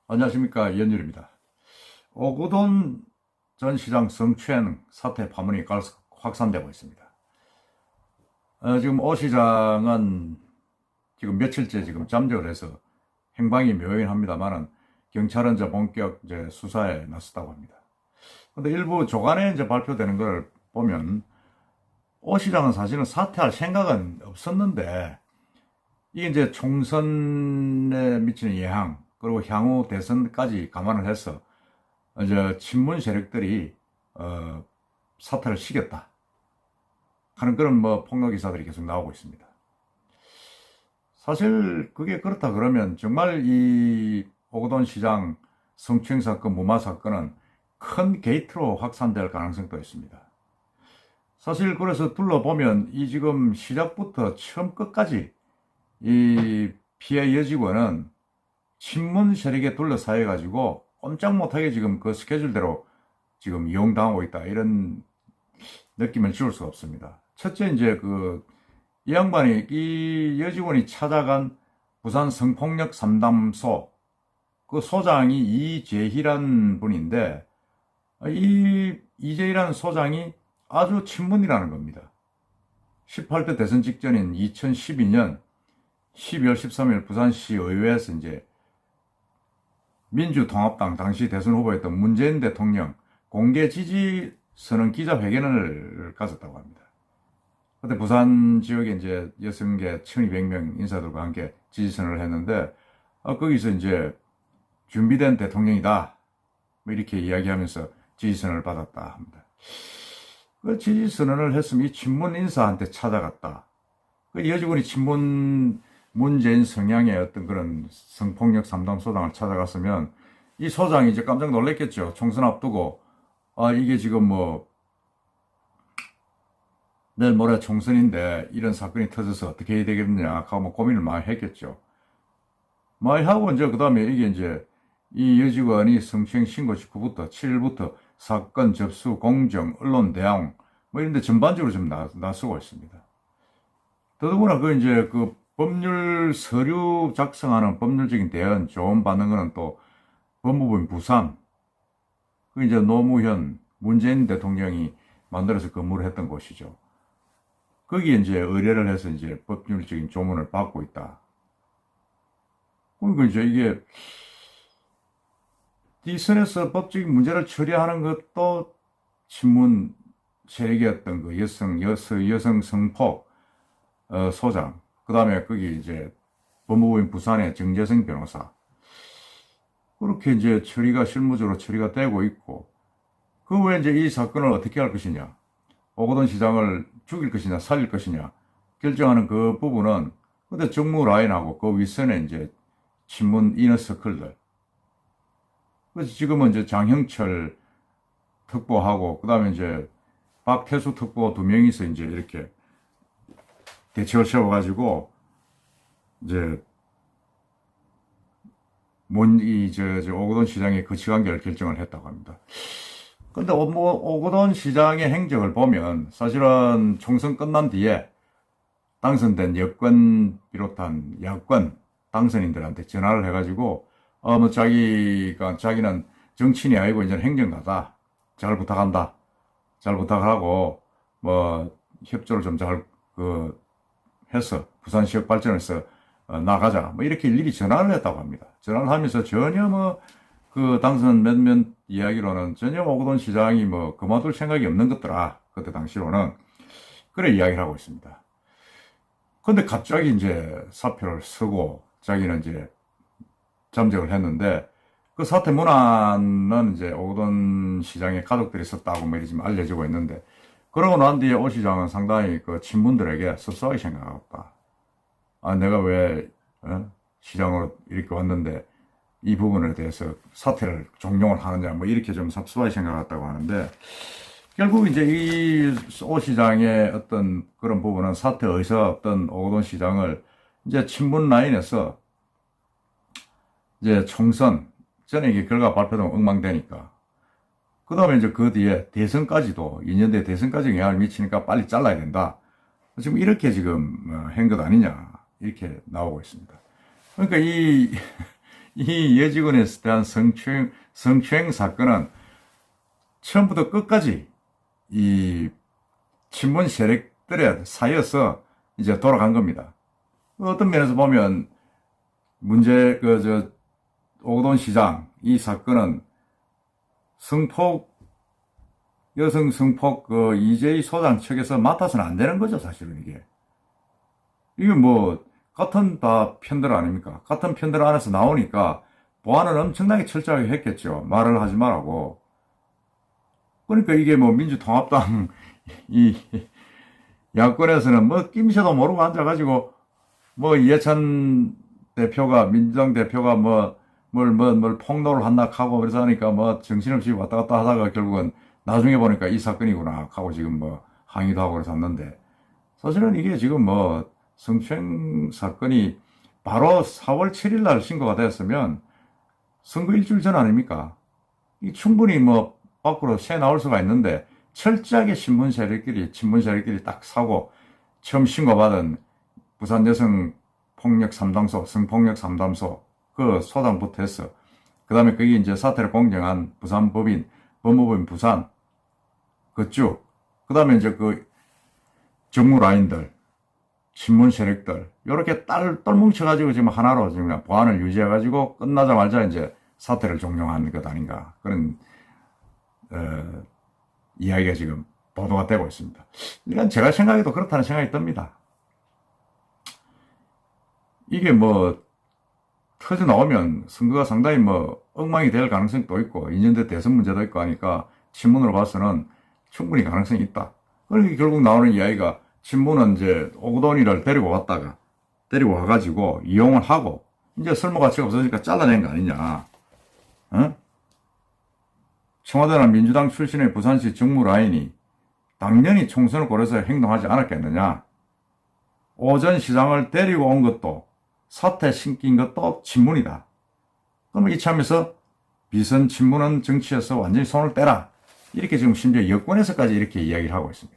안녕하십니까, 이현율입니다. 오거돈 전 시장 성추행 사태 파문이 확산되고 있습니다. 지금 오 시장은 지금 며칠째 지금 잠적을 해서 행방이 묘연합니다만은 경찰은 이제 본격 수사에 나섰다고 합니다. 근데 일부 조간에 이제 발표되는 걸 보면 오 시장은 사실은 사퇴할 생각은 없었는데 이게 이제 총선에 미치는 영향 그리고 향후 대선까지 감안을 해서 이제 친문 세력들이 사퇴를 시켰다 하는 그런 폭로 기사들이 계속 나오고 있습니다. 사실 그게 그렇다 그러면 정말 이 오거돈 시장 성추행 사건, 무마 사건은 큰 게이트로 확산될 가능성도 있습니다. 사실 그래서 둘러보면 이 지금 시작부터 처음 끝까지 이 피해 여직원은 친문 세력에 둘러싸여 가지고 꼼짝 못하게 지금 그 스케줄대로 지금 이용당하고 있다, 이런 느낌을 지울 수가 없습니다. 첫째, 이제 이 양반이, 이 여직원이 찾아간 부산 성폭력 상담소 그 소장이 이재희란 분인데, 이 이재희라는 소장이 아주 친문이라는 겁니다. 18대 대선 직전인 2012년 12월 13일 부산시 의회에서 이제 민주통합당 당시 대선 후보였던 문재인 대통령 공개 지지 선언 기자회견을 가졌다고 합니다. 그때 부산 지역에 이제 여성계 1200명 인사들과 함께 지지 선언을 했는데, 거기서 이제 준비된 대통령이다, 이렇게 이야기하면서 지지 선언을 받았다 합니다. 그 지지 선언을 했으면 이 친문 인사한테 찾아갔다. 그 여직원이 친문 문재인 성향의 어떤 그런 성폭력 상담소장을 찾아갔으면 이 소장이 이제 깜짝 놀랐겠죠. 총선 앞두고, 이게 지금 내일 모레 총선인데 이런 사건이 터져서 어떻게 해야 되겠느냐 하고 고민을 많이 했겠죠. 많이 하고 이제 그 다음에 이게 이제 이 여직원이 성추행 신고 직후부터 7일부터 사건 접수, 공정, 언론 대응 이런 데 전반적으로 좀 나서고 있습니다. 더더구나 이제 법률 서류 작성하는 법률적인 대응 조언 받는 거는 또 법무부인 부산, 이제 노무현, 문재인 대통령이 만들어서 근무를 했던 곳이죠. 거기에 이제 의뢰를 해서 이제 법률적인 조문을 받고 있다. 그러니까 이제 이게 이 선에서 법적인 문제를 처리하는 것도 친문 세력이었던 그 여성 성폭 소장, 그 다음에 거기 이제 법무부인 부산의 정재승 변호사, 그렇게 이제 실무적으로 처리가 되고 있고, 그 외에 이제 이 사건을 어떻게 할 것이냐, 오거돈 시장을 죽일 것이냐 살릴 것이냐 결정하는 그 부분은 근데 정무 라인하고 그 윗선에 이제 친문 이너서클들, 그래서 지금은 이제 장형철 특보하고 그 다음에 이제 박태수 특보 두 명이서 이제 이렇게 대책을 세워가지고 이제 오거돈 시장의 거치관계를 결정을 했다고 합니다. 근데 오거돈 시장의 행적을 보면 사실은 총선 끝난 뒤에 당선된 여권 비롯한 야권 당선인들한테 전화를 해가지고 자기는 정치인이 아니고 이제 행정가다, 잘 부탁한다, 잘 부탁하고 협조를 좀 잘 해서 부산시역 발전에서 나가자, 이렇게 일일이 전화를 했다고 합니다. 전화를 하면서 전혀 당선 몇몇 이야기로는 전혀 오거돈 시장이 그만둘 생각이 없는 것더라, 그때 당시로는. 그래 이야기를 하고 있습니다. 근데 갑자기 이제 사표를 쓰고 자기는 이제 잠적을 했는데, 그 사퇴 문안은 이제 오거돈 시장의 가족들이 썼다고 이렇게 지금 알려지고 있는데, 그러고 난 뒤에 오 시장은 상당히 친문들에게 섭섭하게 생각했다. 내가 왜 시장으로 이렇게 왔는데 이 부분에 대해서 사퇴를 종용을 하느냐, 이렇게 좀 섭섭하게 생각했다고 하는데, 결국 이제 이 오 시장의 어떤 그런 부분은 사퇴 의사가 없던 오거돈 시장을 이제 친문 라인에서 이제 총선 전에 이게 결과 발표되면 엉망되니까, 그 다음에 이제 그 뒤에 대선까지도 2년 뒤에 대선까지 영향을 미치니까 빨리 잘라야 된다, 지금 이렇게 지금 한 것 아니냐, 이렇게 나오고 있습니다. 그러니까 이 여직원에 대한 성추행 사건은 처음부터 끝까지 이 친문 세력들의 사이여서 이제 돌아간 겁니다. 어떤 면에서 보면 오거돈 시장 이 사건은 여성 성폭 이재희 소장 측에서 맡아서는 안 되는 거죠, 사실은 이게 뭐 같은 다 편들 아닙니까? 같은 편들 안에서 나오니까 보안은 엄청나게 철저하게 했겠죠. 말을 하지 말라고. 그러니까 이게 뭐 민주통합당 이 야권에서는 뭐 낌새도 모르고 앉아가지고 뭐 이해찬 대표가 민주당 대표가 뭘 폭로를 한다 하고 그래서 하니까 뭐 정신없이 왔다 갔다 하다가 결국은 나중에 보니까 이 사건이구나 하고 지금 뭐 항의도 하고 그래서 왔는데 사실은 이게 지금 뭐 성추행 사건이 바로 4월 7일 날 신고가 되었으면 선거 일주일 전 아닙니까? 이 충분히 뭐 밖으로 새 나올 수가 있는데 철저하게 친문 세력끼리 딱 사고 처음 신고받은 부산 여성 폭력 상담소, 성폭력 상담소 그 소장부터 했어. 그 다음에 거기 이제 사태를 공정한 부산 법인, 법무부인 부산 그쪽. 그 다음에 이제 그 정무 라인들, 친문 세력들 요렇게 똘뭉쳐가지고 지금 하나로 지금 보안을 유지해가지고 끝나자마자 이제 사태를 종용한 것 아닌가 그런 이야기가 지금 보도가 되고 있습니다. 이건 제가 생각해도 그렇다는 생각이 듭니다. 이게 뭐 터져 나오면 선거가 상당히 뭐 엉망이 될 가능성도 있고 2년 뒤 대선 문제도 있고 하니까 친문으로 봐서는 충분히 가능성이 있다. 그러니까 결국 나오는 이야기가 친문은 이제 오거돈이를 데리고 와가지고 이용을 하고 이제 설모 가치가 없어지니까 잘라낸 거 아니냐. 어? 청와대나 민주당 출신의 부산시 정무라인이 당연히 총선을 고려해서 행동하지 않았겠느냐. 오전 시장을 데리고 온 것도 사태 신긴 것도 친문이다. 그럼 이참에서 비선 친문은 정치에서 완전히 손을 떼라. 이렇게 지금 심지어 여권에서까지 이렇게 이야기를 하고 있습니다.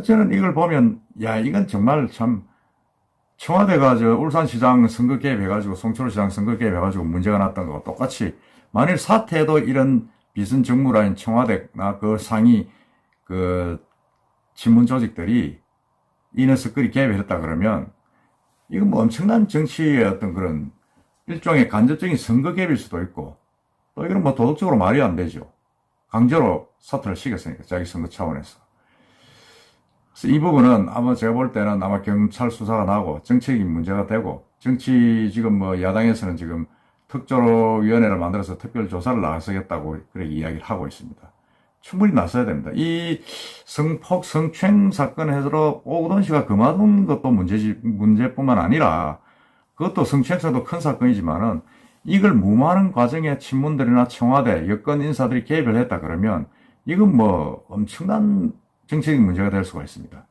저는 이걸 보면 야 이건 정말 참 청와대가 울산시장 선거 개입해가지고 송철시장 선거 개입해가지고 문제가 났던 거와 똑같이 만일 사태에도 이런 비선 정무라인 청와대나 그 상위 그 친문 조직들이 인허스거리 개입했다 그러면 이건 뭐 엄청난 정치의 어떤 그런 일종의 간접적인 선거 개입일 수도 있고 또 이건 뭐 도덕적으로 말이 안 되죠. 강제로 사퇴를 시켰으니까 자기 선거 차원에서. 그래서 이 부분은 아마 제가 볼 때는 아마 경찰 수사가 나고 정책인 문제가 되고 정치 지금 뭐 야당에서는 지금 특조위원회를 만들어서 특별 조사를 나서겠다고 그렇게 이야기를 하고 있습니다. 충분히 나서야 됩니다. 이 성추행 사건에서 오거돈 씨가 그만둔 것도 문제뿐만 아니라 그것도 성추행사도 큰 사건이지만은 이걸 무마하는 과정에 친문들이나 청와대, 여권 인사들이 개입을 했다 그러면 이건 뭐 엄청난 정책적 문제가 될 수가 있습니다.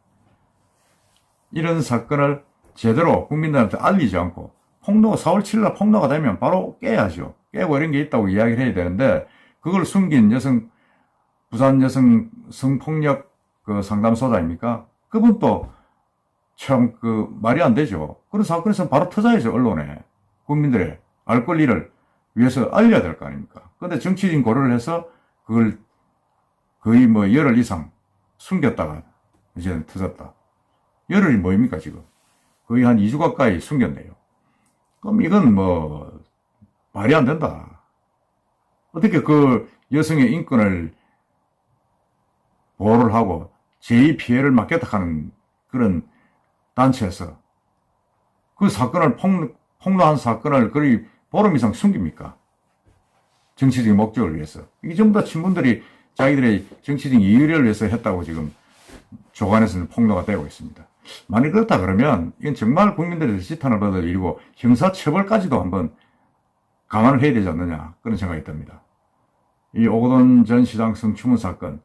이런 사건을 제대로 국민들한테 알리지 않고 4월 7일 폭로가 되면 바로 깨야죠. 깨고 이런 게 있다고 이야기를 해야 되는데 그걸 숨긴 부산 여성 성폭력 그 상담소장입니까? 그분도 참 말이 안 되죠. 그런 사건에서 바로 터져야죠, 언론에. 국민들의 알 권리를 위해서 알려야 될 거 아닙니까? 근데 정치적인 고려를 해서 그걸 거의 뭐 열흘 이상 숨겼다가 이제 터졌다. 열흘이 뭐입니까, 지금? 거의 한 2주 가까이 숨겼네요. 그럼 이건 뭐 말이 안 된다. 어떻게 그 여성의 인권을 보호를 하고 제2 피해를 막겠다 하는 그런 단체에서 그 사건을 폭로한 사건을 거의 보름 이상 숨깁니까? 정치적인 목적을 위해서. 이게 전부 다 친문들이 자기들의 정치적인 이유를 위해서 했다고 지금 조간에서는 폭로가 되고 있습니다. 만약 그렇다 그러면 이건 정말 국민들의 지탄을 받을 일이고 형사처벌까지도 한번 감안을 해야 되지 않느냐 그런 생각이 듭니다. 이 오거돈 전 시장 성추문 사건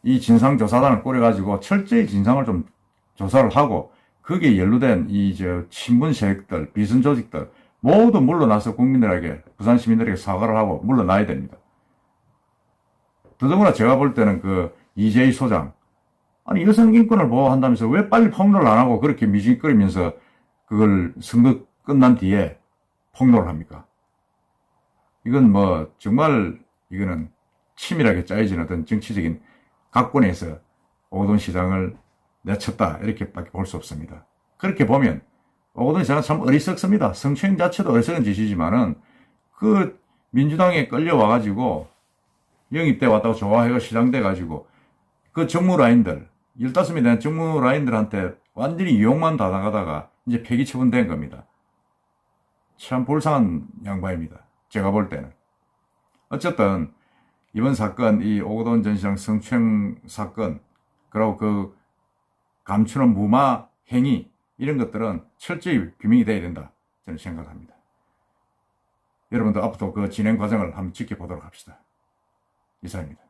이 진상조사단을 꾸려가지고 철저히 진상을 좀 조사를 하고 거기에 연루된 친문 세력들, 비선 조직들 모두 물러나서 국민들에게 부산 시민들에게 사과를 하고 물러나야 됩니다. 더더구나 제가 볼 때는 그 이재희 소장 아니 여성 인권을 보호한다면서 왜 빨리 폭로를 안 하고 그렇게 미진거리면서 그걸 선거 끝난 뒤에 폭로를 합니까? 이건 뭐 정말 이거는 치밀하게 짜여진 어떤 정치적인 각본에서 오거돈 시장을 내쳤다 이렇게밖에 볼 수 없습니다. 그렇게 보면 오거돈 시장은 참 어리석습니다. 성추행 자체도 어리석은 짓이지만은 그 민주당에 끌려와가지고 영입돼 왔다고 좋아해가 시장돼가지고 그 정무 라인들 15명에 대한 정무 라인들한테 완전히 이용만 다 나가다가 이제 폐기 처분된 겁니다. 참 불쌍한 양반입니다. 제가 볼 때는. 어쨌든 이번 사건, 이 오거돈 전 시장 성추행 사건, 그리고 그 감추는 무마 행위, 이런 것들은 철저히 규명이 돼야 된다. 저는 생각합니다. 여러분도 앞으로 그 진행 과정을 한번 지켜보도록 합시다. 이상입니다.